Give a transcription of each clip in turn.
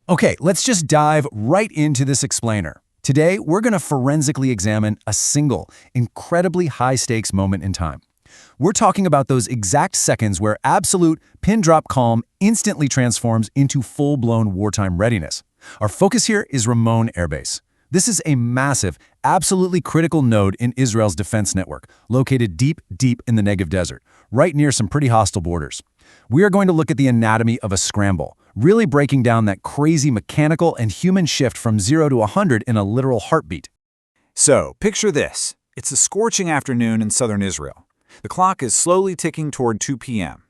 Okay, let's just dive right into this explainer. Today, we're going to forensically examine a single, incredibly high-stakes moment in time. We're talking about those exact seconds where absolute pin-drop calm instantly transforms into full-blown wartime readiness. Our focus here is Ramon Air Base. This is a massive, absolutely critical node in Israel's defense network, located deep, deep in the Negev Desert, right near some pretty hostile borders. We are going to look at the anatomy of a scramble, really breaking down that crazy mechanical and human shift from 0 to 100 in a literal heartbeat. So, picture this. It's a scorching afternoon in southern Israel. The clock is slowly ticking toward 2 p.m.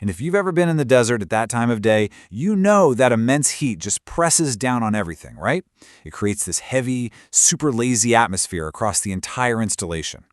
And if you've ever been in the desert at that time of day, you know that immense heat just presses down on everything, right? It creates this heavy, super lazy atmosphere across the entire installation.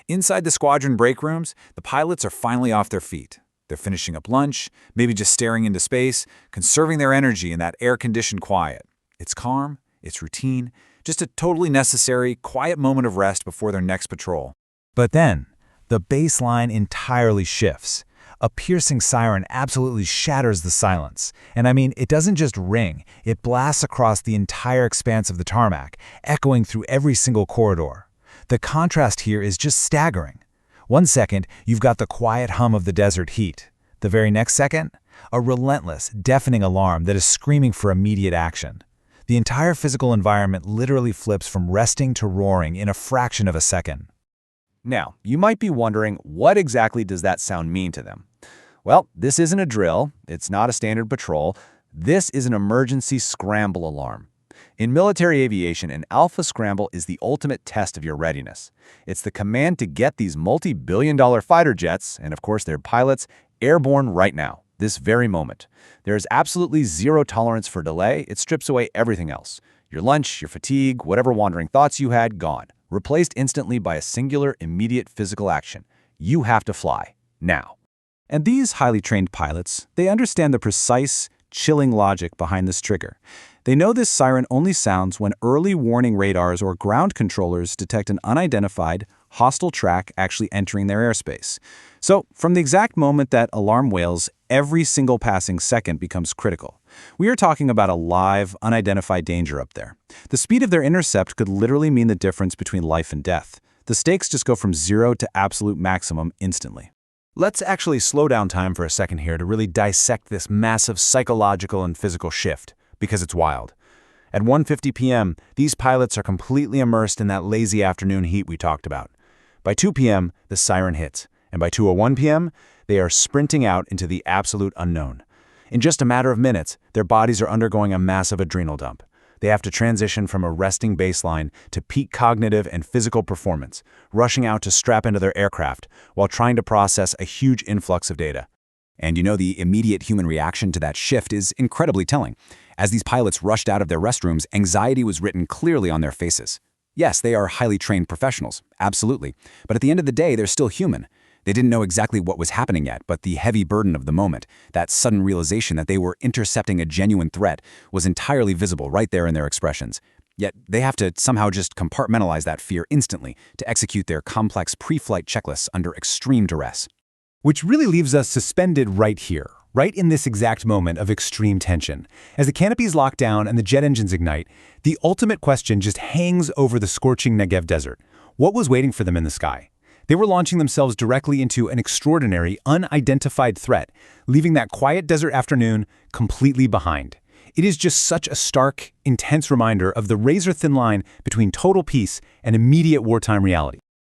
Inside the squadron break rooms, the pilots are finally off their feet. They're finishing up lunch, maybe just staring into space, conserving their energy in that air-conditioned quiet. It's calm, it's routine, just a totally necessary, quiet moment of rest before their next patrol. But then, the baseline entirely shifts. A piercing siren absolutely shatters the silence. And I mean, it doesn't just ring, it blasts across the entire expanse of the tarmac, echoing through every single corridor. The contrast here is just staggering. 1 second, you've got the quiet hum of the desert heat. The very next second, a relentless, deafening alarm that is screaming for immediate action. The entire physical environment literally flips from resting to roaring in a fraction of a second. Now, you might be wondering, what exactly does that sound mean to them? Well, this isn't a drill, it's not a standard patrol, this is an emergency scramble alarm. In military aviation, an alpha scramble is the ultimate test of your readiness. It's the command to get these multi-billion-dollar fighter jets, and of course their pilots, airborne right now, this very moment. There is absolutely zero tolerance for delay. It strips away everything else. Your lunch, your fatigue, whatever wandering thoughts you had, gone. Replaced instantly by a singular, immediate physical action. You have to fly. Now. And these highly trained pilots, they understand the precise, chilling logic behind this trigger. They know this siren only sounds when early warning radars or ground controllers detect an unidentified, hostile track actually entering their airspace. So, from the exact moment that alarm wails, every single passing second becomes critical. We are talking about a live, unidentified danger up there. The speed of their intercept could literally mean the difference between life and death. The stakes just go from 0 to absolute maximum instantly. Let's actually slow down time for a second here to really dissect this massive psychological and physical shift, because it's wild. At 1:50 p.m., these pilots are completely immersed in that lazy afternoon heat we talked about. By 2 p.m., the siren hits, and by 2:01 p.m., they are sprinting out into the absolute unknown. In just a matter of minutes, their bodies are undergoing a massive adrenal dump. They have to transition from a resting baseline to peak cognitive and physical performance, rushing out to strap into their aircraft while trying to process a huge influx of data. And the immediate human reaction to that shift is incredibly telling. As these pilots rushed out of their restrooms, anxiety was written clearly on their faces. Yes, they are highly trained professionals, absolutely. But at the end of the day, they're still human. They didn't know exactly what was happening yet, but the heavy burden of the moment, that sudden realization that they were intercepting a genuine threat, was entirely visible right there in their expressions. Yet they have to somehow just compartmentalize that fear instantly to execute their complex pre-flight checklists under extreme duress. Which really leaves us suspended right here, right in this exact moment of extreme tension. As the canopies lock down and the jet engines ignite, the ultimate question just hangs over the scorching Negev Desert. What was waiting for them in the sky? They were launching themselves directly into an extraordinary, unidentified threat, leaving that quiet desert afternoon completely behind. It is just such a stark, intense reminder of the razor-thin line between total peace and immediate wartime reality.